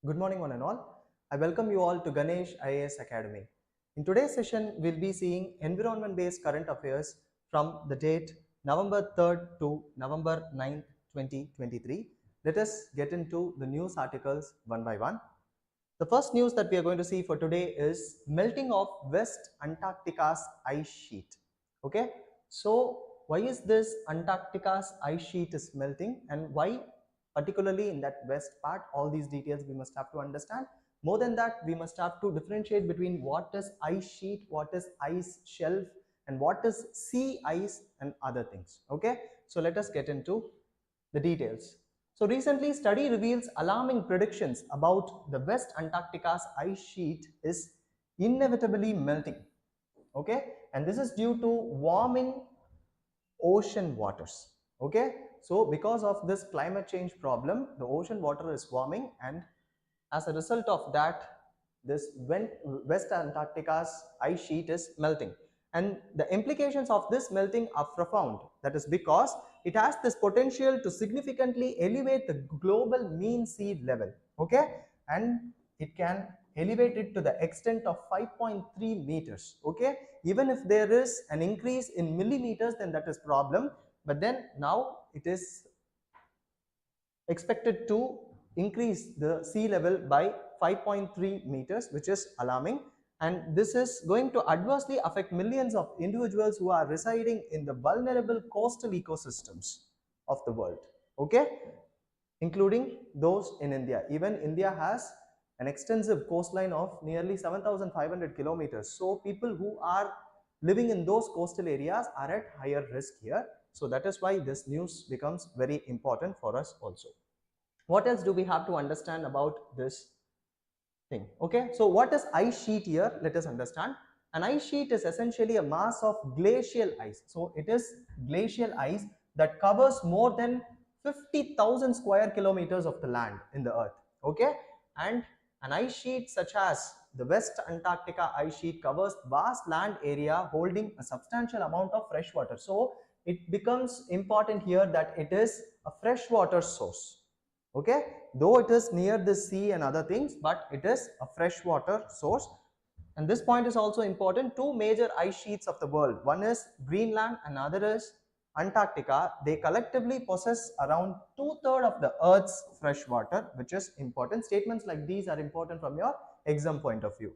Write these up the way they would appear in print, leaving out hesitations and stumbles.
Good morning one and all. I welcome you all to Ganesh IAS Academy. In today's session, we'll be seeing environment-based current affairs from the date November 3rd to November 9th, 2023. Let us get into the news articles one by one. The first news that we are going to see for today is melting of West Antarctica's ice sheet. Okay, so why is this Antarctica's ice sheet is melting and why particularly in that west part? All these details we must have to understand. More than that, we must have to differentiate between what is ice sheet, what is ice shelf, and what is sea ice and other things. Okay, so let us get into the details. So recently, study reveals alarming predictions about the West Antarctica's ice sheet is inevitably melting. Okay, and this is due to warming ocean waters. Okay, so because of this climate change problem, the ocean water is warming, and as a result of that, this West Antarctica's ice sheet is melting. And the implications of this melting are profound. That is because it has this potential to significantly elevate the global mean sea level. Okay, and it can elevate it to the extent of 5.3 meters. Okay, even if there is an increase in millimeters, then that is problem. But then now it is expected to increase the sea level by 5.3 meters, which is alarming. And this is going to adversely affect millions of individuals who are residing in the vulnerable coastal ecosystems of the world. Okay, including those in India. Even India has an extensive coastline of nearly 7,500 kilometers. So people who are living in those coastal areas are at higher risk here. So that is why this news becomes very important for us also. What else do we have to understand about this thing? Okay, so what is ice sheet here? Let us understand. An ice sheet is essentially a mass of glacial ice. So it is glacial ice that covers more than 50,000 square kilometers of the land in the earth. Okay, and an ice sheet such as the West Antarctica ice sheet covers vast land area holding a substantial amount of fresh water. So it becomes important here that it is a freshwater source. Okay, though it is near the sea and other things, but it is a freshwater source. And this point is also important. Two major ice sheets of the world, one is Greenland and other is Antarctica. They collectively possess around 2/3 of the earth's fresh water, which is important. Statements like these are important from your exam point of view.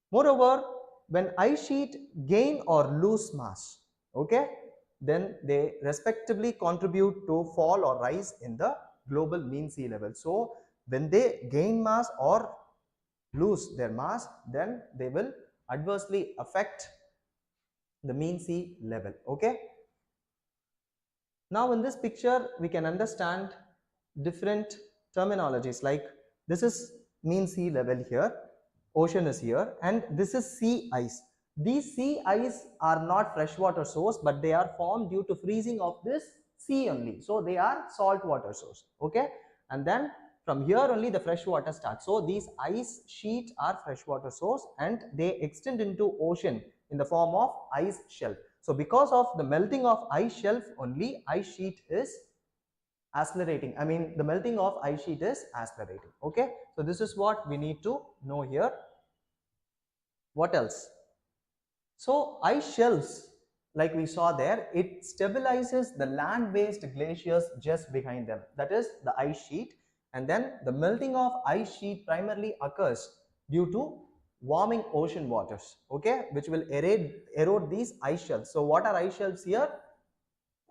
Moreover, when ice sheet gain or lose mass, okay, then they respectively contribute to fall or rise in the global mean sea level. So when they gain mass or lose their mass, then they will adversely affect the mean sea level. Okay, now in this picture we can understand different terminologies, like this is mean sea level here, ocean is here, and this is sea ice. These sea ice are not freshwater source, but they are formed due to freezing of this sea only. So they are salt water source. Okay, and then from here only the fresh water starts. So these ice sheet are freshwater source and they extend into ocean in the form of ice shelf. So because of the melting of ice shelf only, ice sheet is accelerating. I mean, the melting of ice sheet is accelerating. Okay, so this is what we need to know here. What else? So ice shelves, like we saw there, it stabilizes the land-based glaciers just behind them. That is the ice sheet. And then the melting of ice sheet primarily occurs due to warming ocean waters, okay, which will erode these ice shelves. So what are ice shelves here?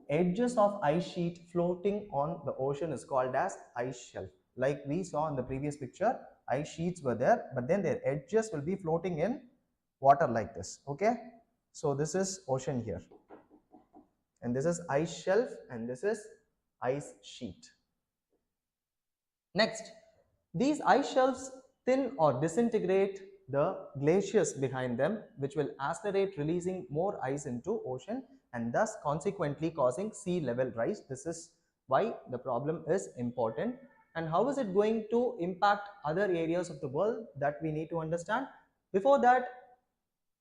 Edges of ice sheet floating on the ocean is called as ice shelf. Like we saw in the previous picture, ice sheets were there, but then their edges will be floating in water like this. Okay, so this is ocean here, and this is ice shelf, and this is ice sheet. Next, these ice shelves thin or disintegrate the glaciers behind them, which will accelerate releasing more ice into ocean and thus consequently causing sea level rise. This is why the problem is important. And how is it going to impact other areas of the world, that we need to understand. Before that,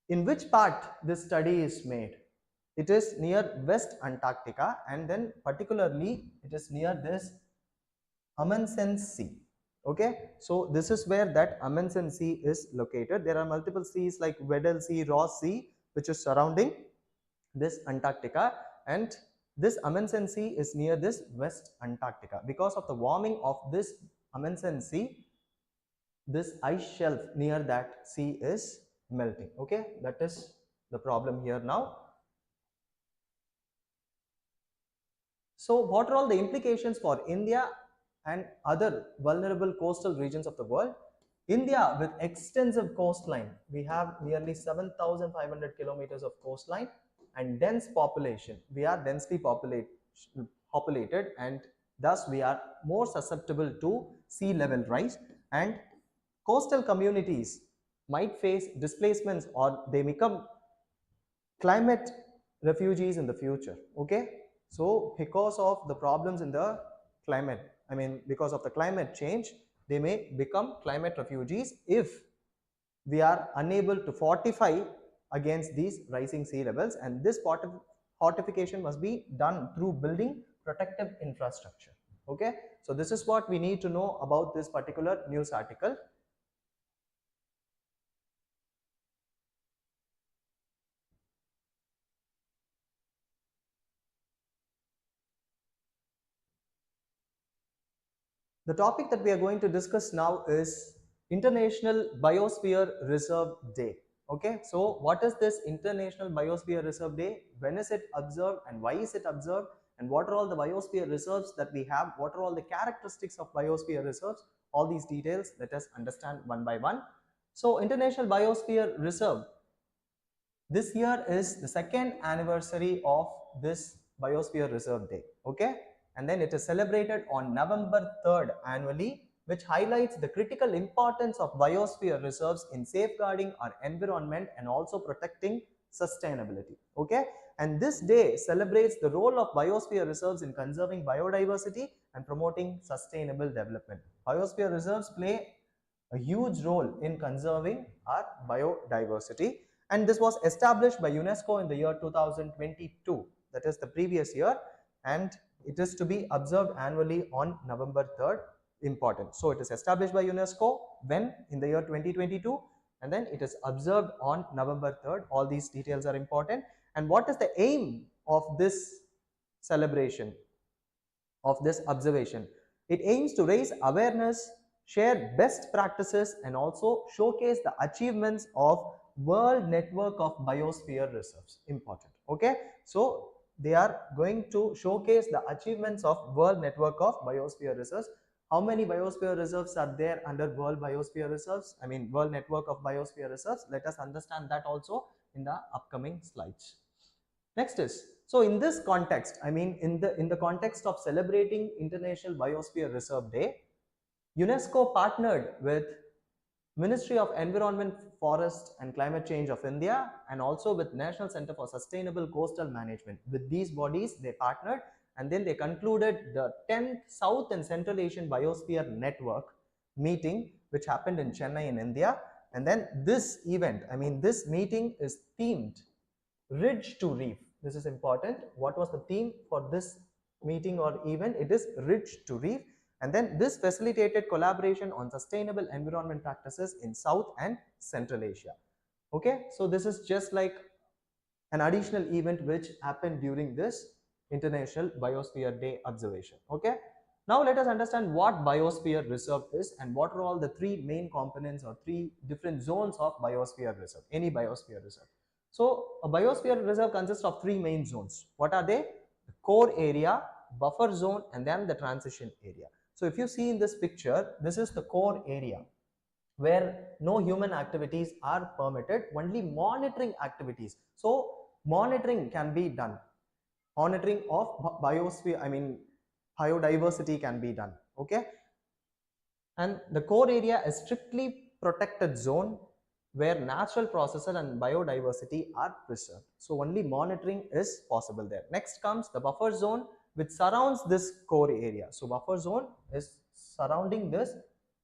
in which part this study is made? It is near West Antarctica, and then particularly it is near this Amundsen Sea. Okay, so this is where that Amundsen Sea is located. There are multiple seas like Weddell Sea, Ross Sea, which is surrounding this Antarctica, and this Amundsen Sea is near this West Antarctica. Because of the warming of this Amundsen Sea, this ice shelf near that sea is melting. Okay, that is the problem here now. So what are all the implications for India and other vulnerable coastal regions of the world? India, with extensive coastline, we have nearly 7,500 kilometers of coastline and dense population. We are densely populated, and thus we are more susceptible to sea level rise, and coastal communities might face displacements or they become climate refugees in the future. Okay, so because of the problems in the climate, because of the climate change, they may become climate refugees if we are unable to fortify against these rising sea levels, and this fortification must be done through building protective infrastructure. Okay, so this is what we need to know about this particular news article. The topic that we are going to discuss now is International Biosphere Reserve Day. Okay, so what is this International Biosphere Reserve Day? When is it observed and why is it observed? And what are all the biosphere reserves that we have? What are all the characteristics of biosphere reserves? All these details, let us understand one by one. So, International Biosphere Reserve, this year is the second anniversary of this Biosphere Reserve Day. Okay, and then it is celebrated on November 3rd annually, which highlights the critical importance of biosphere reserves in safeguarding our environment and also protecting sustainability. Okay, and this day celebrates the role of biosphere reserves in conserving biodiversity and promoting sustainable development. Biosphere reserves play a huge role in conserving our biodiversity, and this was established by UNESCO in the year 2022, that is the previous year, and it is to be observed annually on November 3rd. Important. So it is established by UNESCO when in the year 2022, and then it is observed on November 3rd. All these details are important. And what is the aim of this celebration, of this observation? It aims to raise awareness, share best practices, and also showcase the achievements of World Network of Biosphere Reserves. Important. Okay, so they are going to showcase the achievements of World Network of Biosphere Reserves. How many biosphere reserves are there under World Biosphere Reserves? World Network of Biosphere Reserves. Let us understand that also in the upcoming slides. Next is, so in this context, in the context of celebrating International Biosphere Reserve Day, UNESCO partnered with Ministry of Environment, Forest and Climate Change of India and also with National Center for Sustainable Coastal Management. With these bodies, they partnered, and then they concluded the 10th South and Central Asian Biosphere Network meeting, which happened in Chennai in India. And then this event, this meeting is themed Ridge to Reef. This is important. What was the theme for this meeting or event? It is Ridge to Reef. And then this facilitated collaboration on sustainable environment practices in South and Central Asia. Okay, so this is just like an additional event which happened during this International Biosphere Day observation. Okay, now let us understand what Biosphere Reserve is and what are all the three main components or three different zones of Biosphere Reserve, any Biosphere Reserve. So a Biosphere Reserve consists of three main zones. What are they? The core area, buffer zone, and then the transition area. So if you see in this picture, this is the core area where no human activities are permitted, only monitoring activities. So monitoring can be done. Monitoring of biosphere, biodiversity can be done. Okay. And the core area is strictly protected zone where natural processes and biodiversity are preserved. So only monitoring is possible there. Next comes the buffer zone, which surrounds this core area. So buffer zone is surrounding this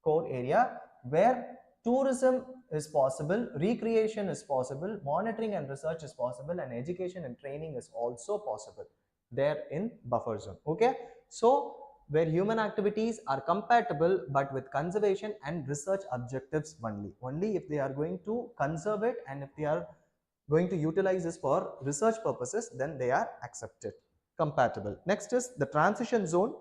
core area where tourism is possible, recreation is possible, monitoring and research is possible, and education and training is also possible there in buffer zone. Okay, so where human activities are compatible but with conservation and research objectives only. Only if they are going to conserve it and if they are going to utilize this for research purposes, then they are accepted, compatible. Next is the transition zone.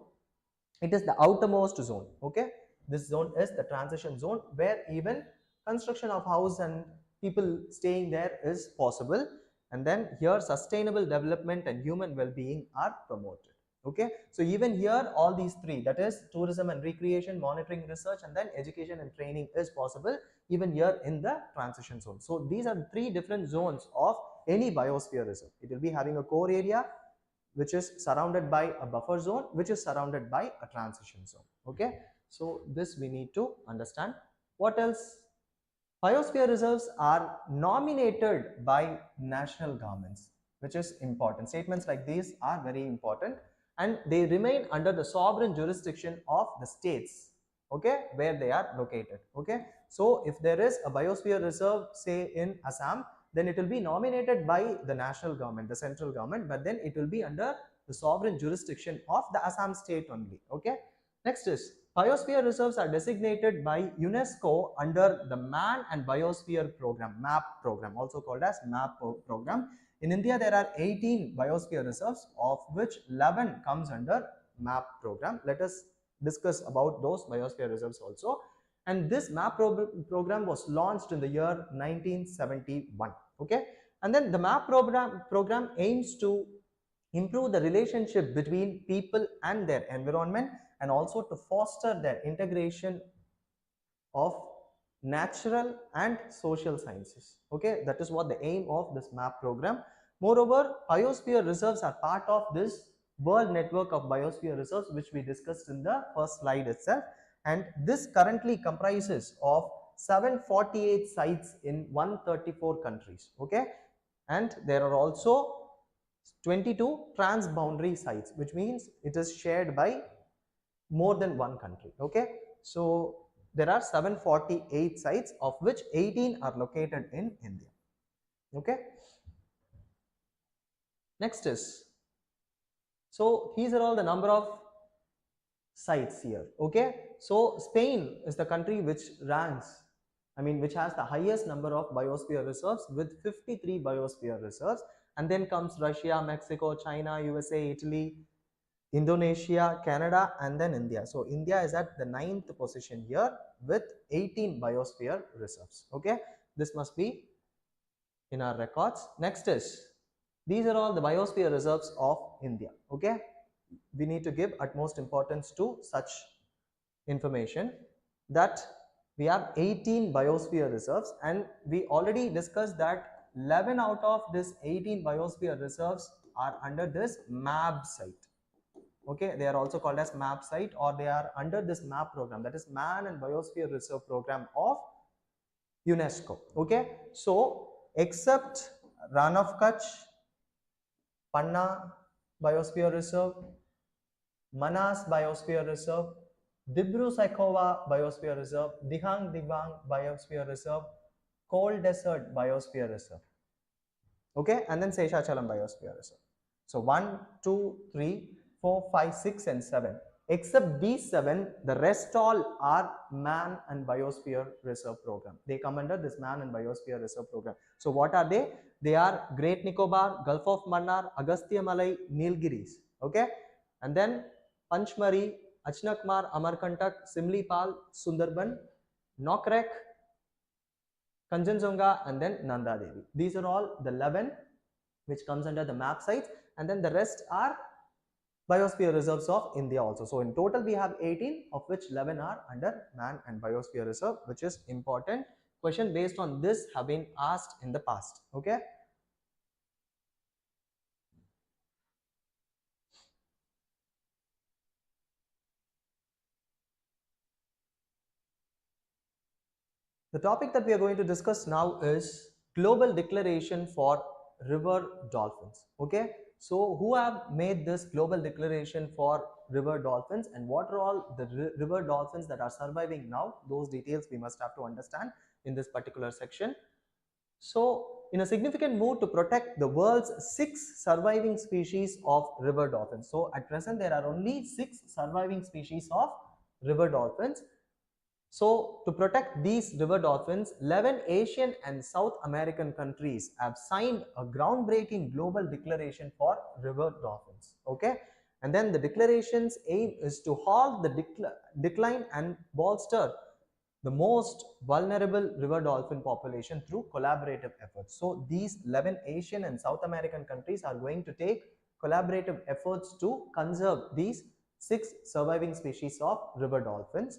It is the outermost zone. Okay, this zone is the transition zone where even construction of house and people staying there is possible, and then here sustainable development and human well-being are promoted. Okay, so even here all these three, that is tourism and recreation, monitoring, research, and then education and training is possible even here in the transition zone. So these are three different zones of any biosphere reserve. It will be having a core area which is surrounded by a buffer zone, which is surrounded by a transition zone. Okay, so this we need to understand. What else? Biosphere reserves are nominated by national governments, which is important. Statements like these are very important, and they remain under the sovereign jurisdiction of the states, okay, where they are located. Okay, so if there is a biosphere reserve, say in Assam, then it will be nominated by the national government, the central government, but then it will be under the sovereign jurisdiction of the Assam state only. Okay, next is biosphere reserves are designated by UNESCO under the Man and Biosphere Program, MAP program, also called as MAP program. In India, there are 18 biosphere reserves, of which 11 comes under MAP program. Let us discuss about those biosphere reserves also. And this MAP program was launched in the year 1971. Okay, and then the MAP program aims to improve the relationship between people and their environment, and also to foster their integration of natural and social sciences. Okay, that is what the aim of this MAP program. Moreover, biosphere reserves are part of this world network of biosphere reserves, which we discussed in the first slide itself, and this currently comprises of 748 sites in 134 countries. Okay, and there are also 22 transboundary sites, which means it is shared by more than one country. Okay, so there are 748 sites, of which 18 are located in India. Okay, next is, so these are all the number of sites here. Okay, so Spain is the country which ranks, which has the highest number of biosphere reserves with 53 biosphere reserves, and then comes Russia, Mexico, China, USA, Italy, Indonesia, Canada, and then India. So India is at the 9th position here with 18 biosphere reserves. Okay, this must be in our records. Next is, these are all the biosphere reserves of India. Okay, we need to give utmost importance to such information, that we have 18 biosphere reserves, and we already discussed that 11 out of this 18 biosphere reserves are under this MAB site. Okay, they are also called as MAP site, or they are under this MAP program, that is Man and Biosphere Reserve Program of UNESCO. Okay, so except Rann of Kutch, Panna Biosphere Reserve, Manas Biosphere Reserve, Dibru Saikhowa Biosphere Reserve, Dihang Dibang Biosphere Reserve, Cold Desert Biosphere Reserve. Okay, and then Seshachalam Biosphere Reserve. So 1, 2, 3, 4, 5, 6, and 7. Except these 7, the rest all are Man and Biosphere Reserve Program. They come under this Man and Biosphere Reserve Program. So what are they? They are Great Nicobar, Gulf of Mannar, Agastya Malai, Nilgiris. Okay, and then Panchmari, Achnakmar, Amarkantak, Simlipal, Sundarban, Nokrek, Kanchenjunga, and then Nanda Devi. These are all the 11 which comes under the MAP sites, and then the rest are biosphere reserves of India also. So in total we have 18, of which 11 are under Man and Biosphere Reserve, which is important. Question based on this have been asked in the past. Okay. The topic that we are going to discuss now is Global Declaration for River Dolphins. Okay, so who have made this global declaration for river dolphins, and what are all the river dolphins that are surviving now? Those details we must have to understand in this particular section. So in a significant move to protect the world's 6 surviving species of river dolphins. So at present there are only 6 surviving species of river dolphins. So to protect these river dolphins, 11 Asian and South American countries have signed a groundbreaking global declaration for river dolphins. Okay, and then the declaration's aim is to halt the decline and bolster the most vulnerable river dolphin population through collaborative efforts. So these 11 Asian and South American countries are going to take collaborative efforts to conserve these 6 surviving species of river dolphins.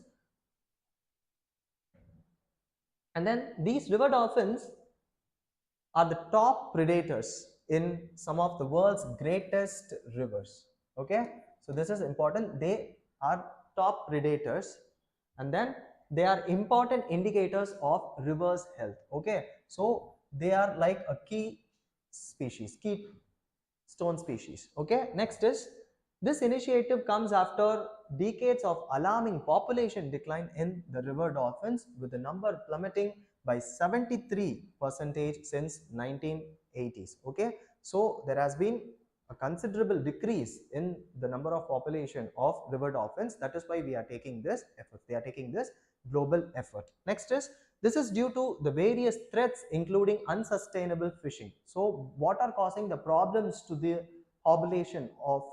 And then these river dolphins are the top predators in some of the world's greatest rivers. Okay, so this is important. They are top predators, and then they are important indicators of rivers health. Okay, so they are like a key species, key stone species. Okay, next is, this initiative comes after decades of alarming population decline in the river dolphins, with the number plummeting by 73% since 1980s. Okay, so there has been a considerable decrease in the number of population of river dolphins. That is why we are taking this effort. They are taking this global effort. Next is, this is due to the various threats, including unsustainable fishing. So what are causing the problems to the population of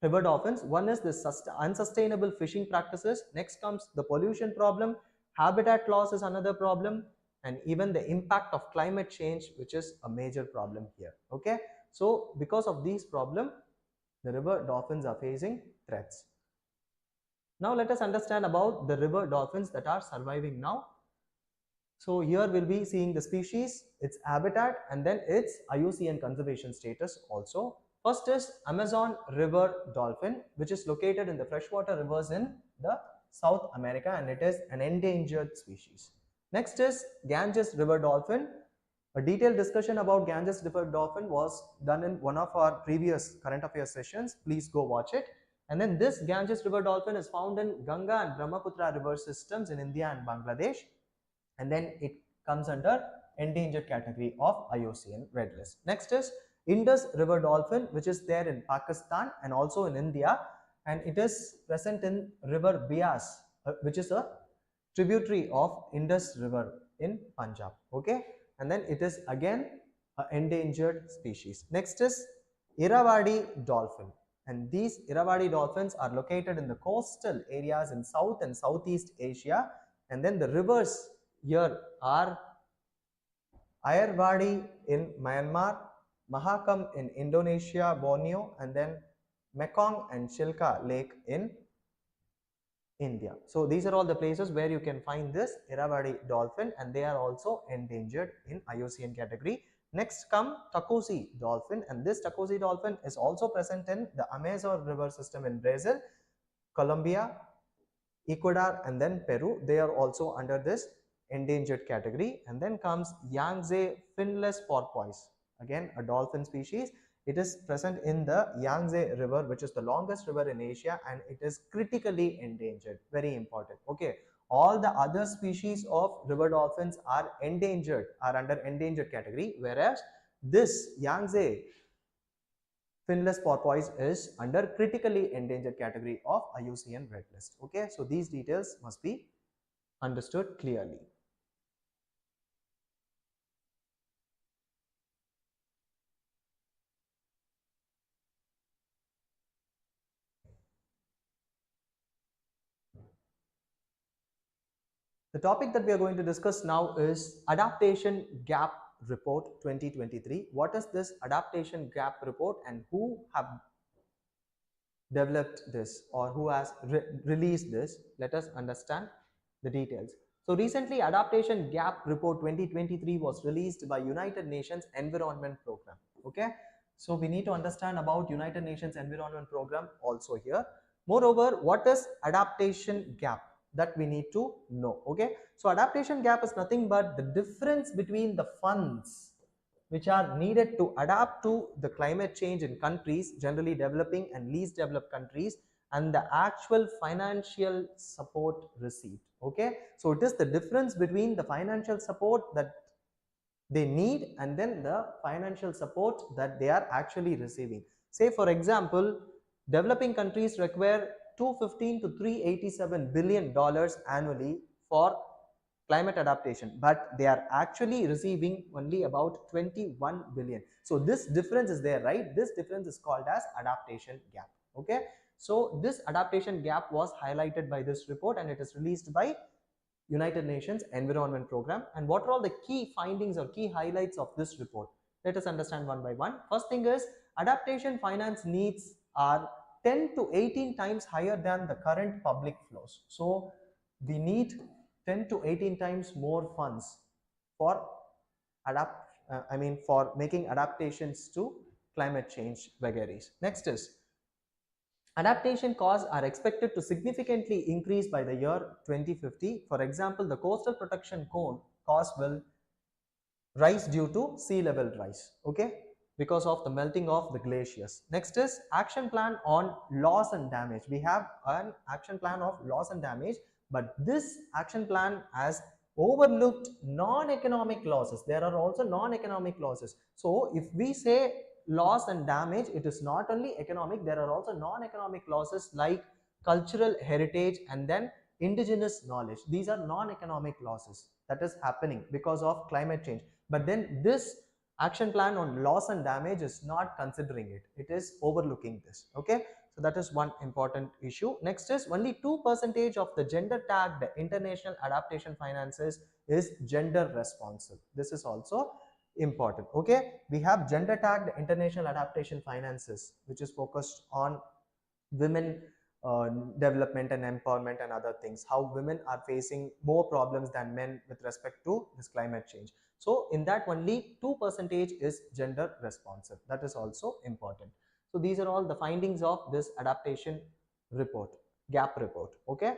river dolphins? One is the unsustainable fishing practices. Next comes the pollution problem. Habitat loss is another problem, and even the impact of climate change, which is a major problem here. Okay, so because of these problems, the river dolphins are facing threats. Now let us understand about the river dolphins that are surviving now. So here we'll be seeing the species, its habitat, and then its IUCN conservation status also. First is Amazon river dolphin, which is located in the freshwater rivers in the South America, and it is an endangered species. Next is Ganges river dolphin. A detailed discussion about Ganges river dolphin was done in one of our previous current affairs sessions. Please go watch it. And then this Ganges river dolphin is found in Ganga and Brahmaputra river systems in India and Bangladesh, and then it comes under endangered category of IUCN Red List. Next is Indus river dolphin, which is there in Pakistan and also in India, and it is present in river Bias, which is a tributary of Indus river in Punjab. Okay, and then it is again an endangered species. Next is Irrawaddy dolphin, and these Irrawaddy dolphins are located in the coastal areas in South and Southeast Asia, and then the rivers here are Ayeyarwady in Myanmar, Mahakam in Indonesia, Borneo, and then Mekong and Chilka Lake in India. So these are all the places where you can find this Irrawaddy dolphin, and they are also endangered in IUCN category. Next come Takosi dolphin, and this Takosi dolphin is also present in the Amazon river system in Brazil, Colombia, Ecuador, and then Peru. They are also under this endangered category. And then comes Yangtze finless porpoise, again a dolphin species. It is present in the Yangtze river, which is the longest river in Asia, and it is critically endangered. Very important. Okay, all the other species of river dolphins are endangered, are under endangered category, whereas this Yangtze finless porpoise is under critically endangered category of IUCN Red List. Okay, so these details must be understood clearly. The topic that we are going to discuss now is Adaptation Gap Report 2023. What is this Adaptation Gap Report, and who have developed this, or who has released this? Let us understand the details. So recently, Adaptation Gap Report 2023 was released by United Nations Environment Program. Okay, so we need to understand about United Nations Environment Program also here. Moreover, what is adaptation gap? That we need to know. Okay, so adaptation gap is nothing but the difference between the funds which are needed to adapt to the climate change in countries, generally developing and least developed countries, and the actual financial support received. Okay, so it is the difference between the financial support that they need, and then the financial support that they are actually receiving. Say for example, developing countries require 215 to 387 billion dollars annually for climate adaptation, but they are actually receiving only about 21 billion. So this difference is there, right? This difference is called as adaptation gap. Okay, so this adaptation gap was highlighted by this report, and it is released by United Nations Environment Program. And what are all the key findings or key highlights of this report? Let us understand one by one. First thing is, adaptation finance needs are 10 to 18 times higher than the current public flows. So we need 10 to 18 times more funds for for making adaptations to climate change vagaries. Next is, adaptation costs are expected to significantly increase by the year 2050. For example, the coastal protection cone cost will rise due to sea level rise, okay, because of the melting of the glaciers. Next is action plan on loss and damage. We have an action plan of loss and damage, but this action plan has overlooked non-economic losses. There are also non-economic losses. So if we say loss and damage, it is not only economic, there are also non-economic losses like cultural heritage and then indigenous knowledge. These are non-economic losses that is happening because of climate change. But then this action plan on loss and damage is not considering it. It is overlooking this. Okay, so that is one important issue. Next is, only 2% of the gender tagged international adaptation finances is gender responsive. This is also important. Okay, we have gender tagged international adaptation finances, which is focused on women development and empowerment and other things, how women are facing more problems than men with respect to this climate change. So in that, only 2% is gender responsive. That is also important. So these are all the findings of this adaptation report, gap report. Okay,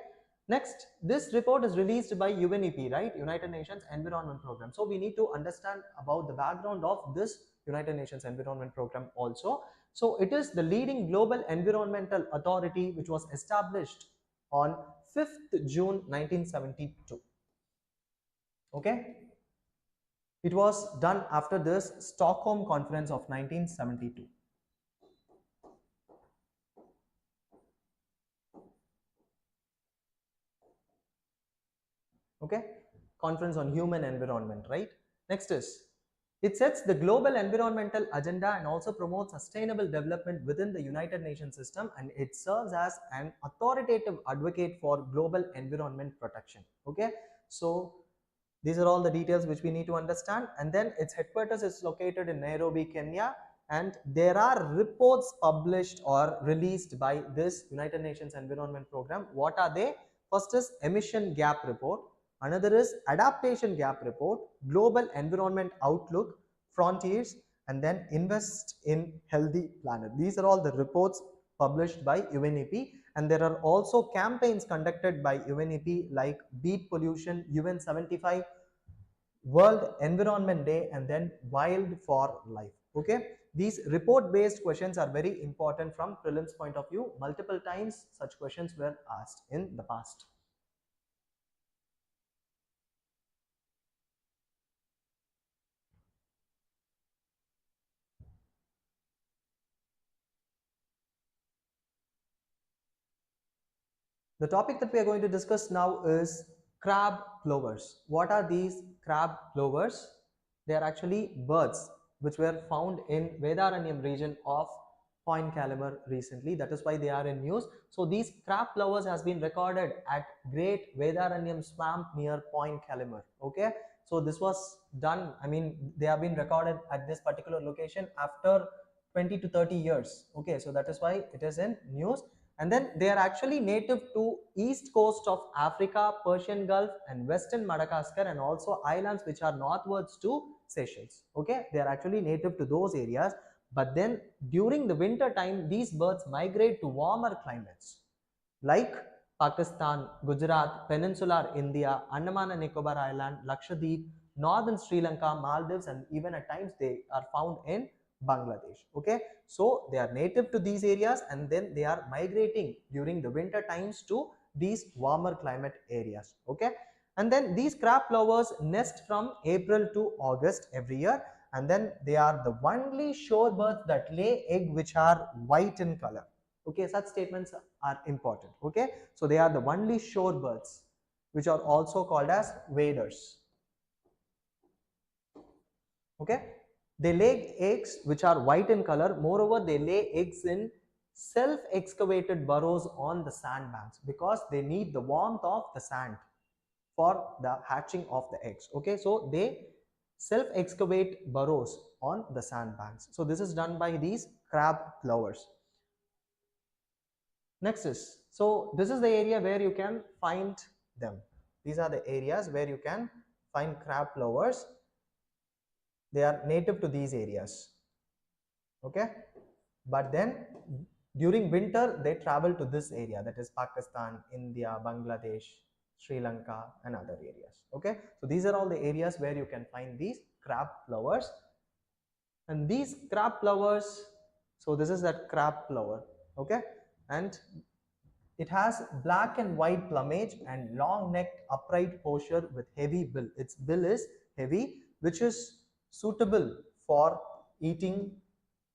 next, this report is released by UNEP, right, United Nations Environment Program. So we need to understand about the background of this United Nations Environment Program also. So it is the leading global environmental authority which was established on 5th June 1972. Okay, it was done after this Stockholm Conference of 1972. Okay, Conference on Human Environment, right? Next is, it sets the global environmental agenda and also promotes sustainable development within the United Nations system, and it serves as an authoritative advocate for global environment protection. Okay, so these are all the details which we need to understand. And then its headquarters is located in Nairobi, Kenya, and there are reports published or released by this United Nations Environment Program. What are they? First is Emission Gap Report. Another is Adaptation Gap Report, Global Environment Outlook, Frontiers, and then Invest in Healthy Planet. These are all the reports published by UNEP, and there are also campaigns conducted by UNEP like Beat Pollution, UN 75, World Environment Day, and then Wild for Life. Okay, these report based questions are very important from prelims point of view. Multiple times such questions were asked in the past. The topic that we are going to discuss now is crab plovers. What are these crab plovers? They are actually birds which were found in Vedaranyam region of Point Calumet recently. That is why they are in news. So these crab plovers has been recorded at Great Vedaranyam Swamp near Point Calumet. Okay, so this was done. They have been recorded at this particular location after 20 to 30 years. Okay, so that is why it is in news. And then they are actually native to east coast of Africa, Persian Gulf, and western Madagascar, and also islands which are northwards to Seychelles. Okay, they are actually native to those areas. But then during the winter time, these birds migrate to warmer climates like Pakistan, Gujarat, Peninsular India, Andaman and Nicobar Island, Lakshadweep, northern Sri Lanka, Maldives, and even at times they are found in Bangladesh. Okay, so they are native to these areas, and then they are migrating during the winter times to these warmer climate areas. Okay, And then these crab plovers nest from April to August every year, and then they are the only shorebirds that lay egg which are white in color. Okay, such statements are important. Okay, so they are the only shorebirds which are also called as waders. Okay, they lay eggs which are white in color. Moreover, they lay eggs in self-excavated burrows on the sandbanks because they need the warmth of the sand for the hatching of the eggs. Okay, so they self-excavate burrows on the sandbanks. So this is done by these crab plovers. Next is, so this is the area where you can find them. These are the areas where you can find crab plovers. They are native to these areas. Okay, but then during winter they travel to this area, that is Pakistan, India, Bangladesh, Sri Lanka and other areas. Okay, so these are all the areas where you can find these crab plovers. And these crab plovers, so this is that crab plover. Okay, and it has black and white plumage and long-necked upright posture with heavy bill. Its bill is heavy, which is suitable for eating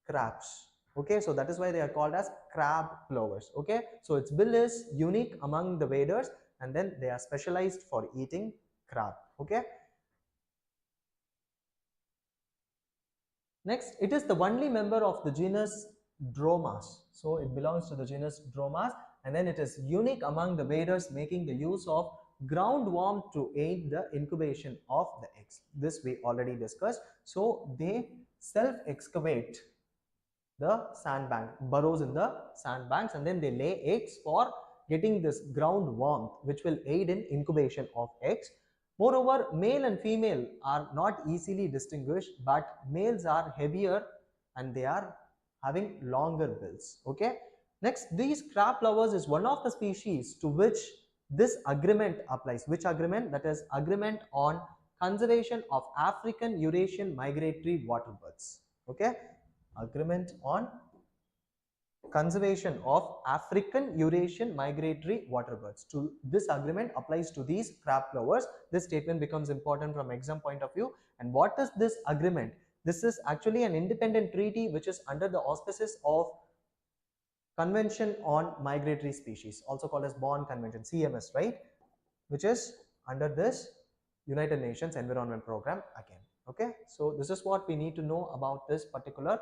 crabs. Okay, so that is why they are called as crab plovers. Okay, so its bill is unique among the waders, and then they are specialized for eating crab. Okay. Next, it is the only member of the genus Dromas. So it belongs to the genus Dromas, and then it is unique among the waders, making the use of ground warmth to aid the incubation of the eggs. This we already discussed. So they self-excavate the sandbank, burrows in the sandbanks, and then they lay eggs for getting this ground warmth, which will aid in incubation of eggs. Moreover, male and female are not easily distinguished, but males are heavier and they are having longer bills. Okay. Next, these crab plovers is one of the species to which this agreement applies. Which agreement? That is agreement on conservation of African Eurasian migratory water birds. Okay, agreement on conservation of African Eurasian migratory water birds. To this agreement applies to these crab plovers. This statement becomes important from exam point of view. And what is this agreement? This is actually an independent treaty which is under the auspices of Convention on Migratory Species, also called as Bonn Convention, CMS, right? Which is under this United Nations Environment Program again. Okay, so this is what we need to know about this particular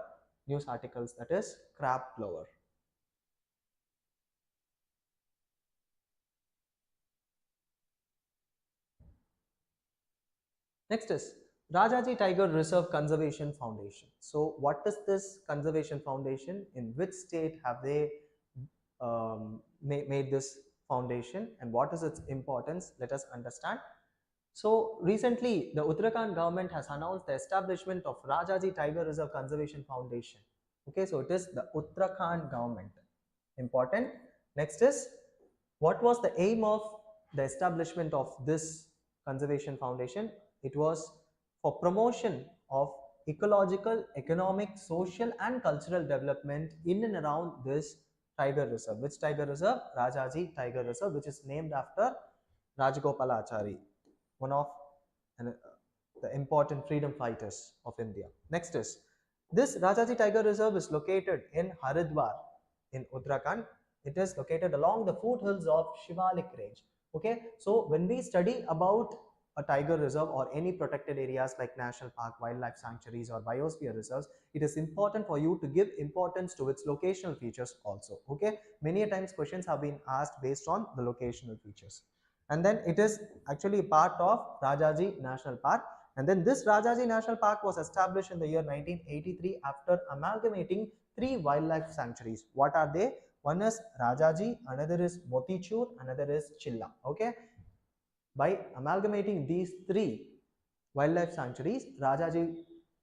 news articles, that is crab plover. Next is Rajaji Tiger Reserve Conservation Foundation. So what is this conservation foundation? In which state have they made this foundation, and what is its importance? Let us understand. So recently the Uttarakhand government has announced the establishment of Rajaji Tiger Reserve Conservation Foundation. Okay, so it is the Uttarakhand government. Important. Next is, what was the aim of the establishment of this conservation foundation? It was for promotion of ecological, economic, social and cultural development in and around this tiger reserve. Which tiger reserve? Rajaji Tiger Reserve, which is named after Rajagopalachari, one of the important freedom fighters of India. Next is, this Rajaji Tiger Reserve is located in Haridwar in Uttarakhand. It is located along the foothills of Shivalik range. Okay, so when we study about a tiger reserve or any protected areas like national park, wildlife sanctuaries or biosphere reserves, it is important for you to give importance to its locational features also. Okay, many a times questions have been asked based on the locational features. And then it is actually part of Rajaji National Park. And then this Rajaji National Park was established in the year 1983 after amalgamating three wildlife sanctuaries. What are they? One is Rajaji, another is Motichur, another is Chilla. Okay, by amalgamating these three wildlife sanctuaries, Rajaji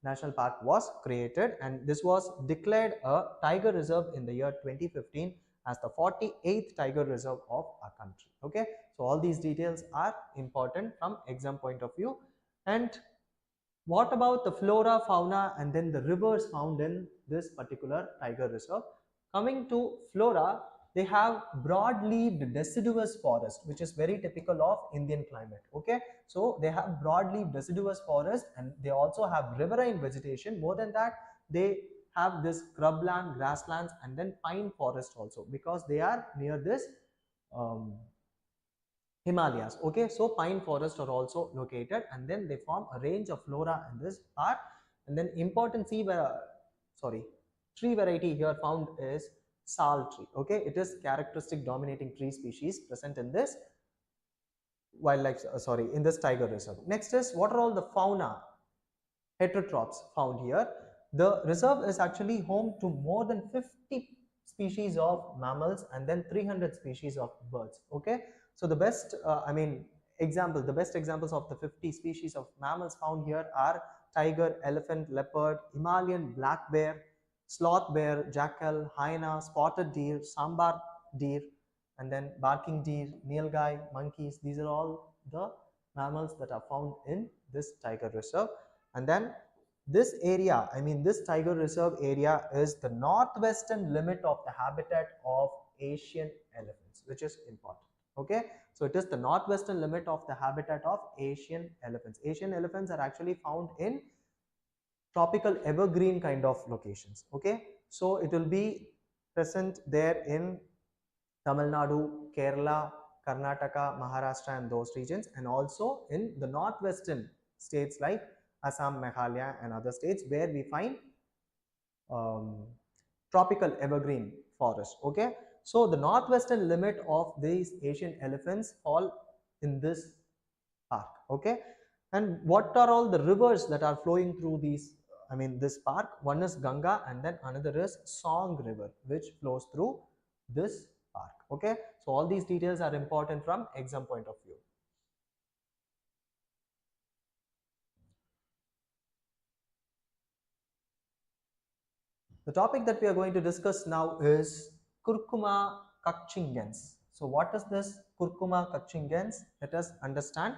National Park was created, and this was declared a tiger reserve in the year 2015 as the 48th tiger reserve of our country. Okay, so all these details are important from exam point of view. And what about the flora, fauna and then the rivers found in this particular tiger reserve? Coming to flora, they have broad-leaved deciduous forest, which is very typical of Indian climate. Okay, so they have broad-leaved deciduous forest, and they also have riverine vegetation. More than that, they have this scrubland, grasslands, and then pine forest also, because they are near this um, Himalayas. Okay, so pine forests are also located, and then they form a range of flora in this part. And then important tree variety here found is sal tree. Okay, it is characteristic dominating tree species present in this in this tiger reserve. Next is, what are all the fauna heterotrophs found here? The reserve is actually home to more than 50 species of mammals and then 300 species of birds. Okay, so the best, the best examples of the 50 species of mammals found here are tiger, elephant, leopard, Himalayan black bear, sloth bear, jackal, hyena, spotted deer, sambar deer, and then barking deer, nilgai, monkeys. These are all the mammals that are found in this tiger reserve. And then this area, this tiger reserve area is the northwestern limit of the habitat of Asian elephants, which is important. Okay, so it is the northwestern limit of the habitat of Asian elephants. Asian elephants are actually found in tropical evergreen kind of locations. Okay, so it will be present there in Tamil Nadu, Kerala, Karnataka, Maharashtra, and those regions, and also in the northwestern states like Assam, Meghalaya, and other states where we find um, tropical evergreen forest. Okay, so the northwestern limit of these Asian elephants fall in this park. Okay, and what are all the rivers that are flowing through this park? One is Ganga, and then another is Song River, which flows through this park. Okay, so all these details are important from exam point of view. The topic that we are going to discuss now is Curcuma cacchingens. So what is this Curcuma cacchingens? Let us understand.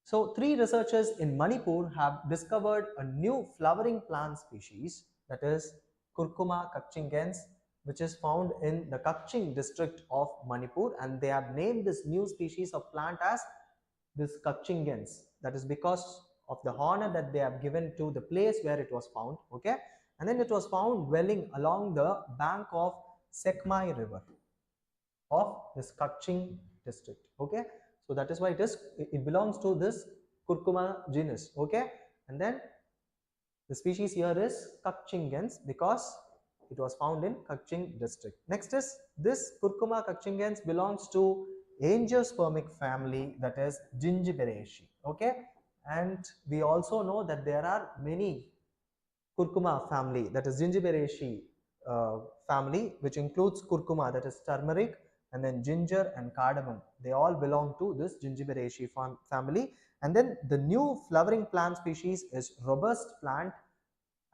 So three researchers in Manipur have discovered a new flowering plant species, that is Curcuma cacchingens, which is found in the Kaching district of Manipur, and they have named this new species of plant as this cacchingens. That is because of the honor that they have given to the place where it was found. Okay, and then it was found dwelling along the bank of Sekmai river of this Kaching district. Okay, so that is why it belongs to this Curcuma genus. Okay, and then the species here is cacchingens because it was found in Kaching district. Next is, this Curcuma cacchingens belongs to angiospermic family, that is Gingiberaceae. Okay, and we also know that there are many Curcuma family, that is Gingiberaceae family, which includes curcuma, that is turmeric, and then ginger and cardamom. They all belong to this Gingiberaceae family. And then the new flowering plant species is robust plant,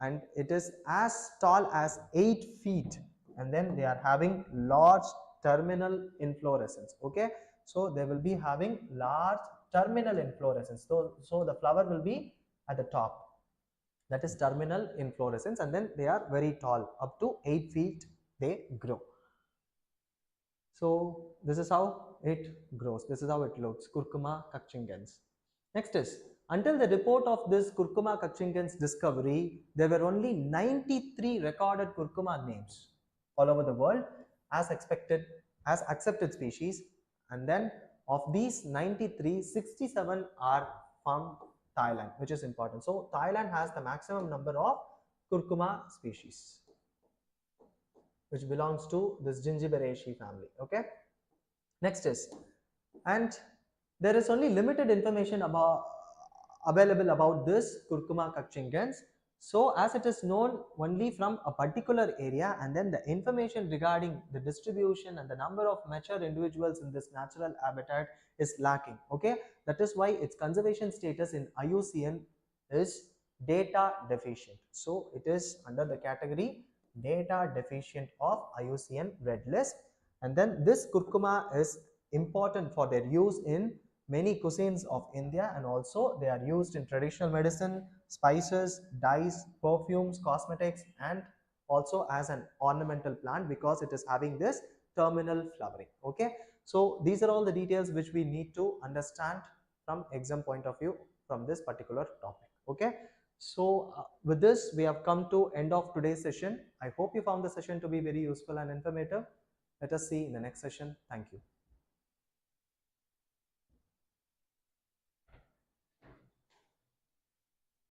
and it is as tall as 8 feet, and then they are having large terminal inflorescence. Okay, so they will be having large terminal inflorescence. So the flower will be at the top, that is terminal inflorescence, and then they are very tall, up to 8 feet they grow. So this is how it grows, this is how it looks, Curcuma cacchingens. Next is, until the report of this Curcuma cacchingens discovery, there were only 93 recorded curcuma names all over the world as accepted species, and then of these 93, 67 are from Thailand, which is important. So Thailand has the maximum number of curcuma species, which belongs to this Gingiberaceae family. Okay, next is, and there is only limited information available about this Curcuma cacchingens. So as it is known only from a particular area, and then the information regarding the distribution and the number of mature individuals in this natural habitat is lacking. Okay, that is why its conservation status in IUCN is data deficient. So it is under the category data deficient of IUCN red list. And then this curcuma is important for their use in many cuisines of India, and also they are used in traditional medicine, spices, dyes, perfumes, cosmetics, and also as an ornamental plant because it is having this terminal flowering. Okay, so these are all the details which we need to understand from exam point of view from this particular topic. Okay, so with this we have come to end of today's session. I hope you found the session to be very useful and informative. Let us see in the next session. Thank you.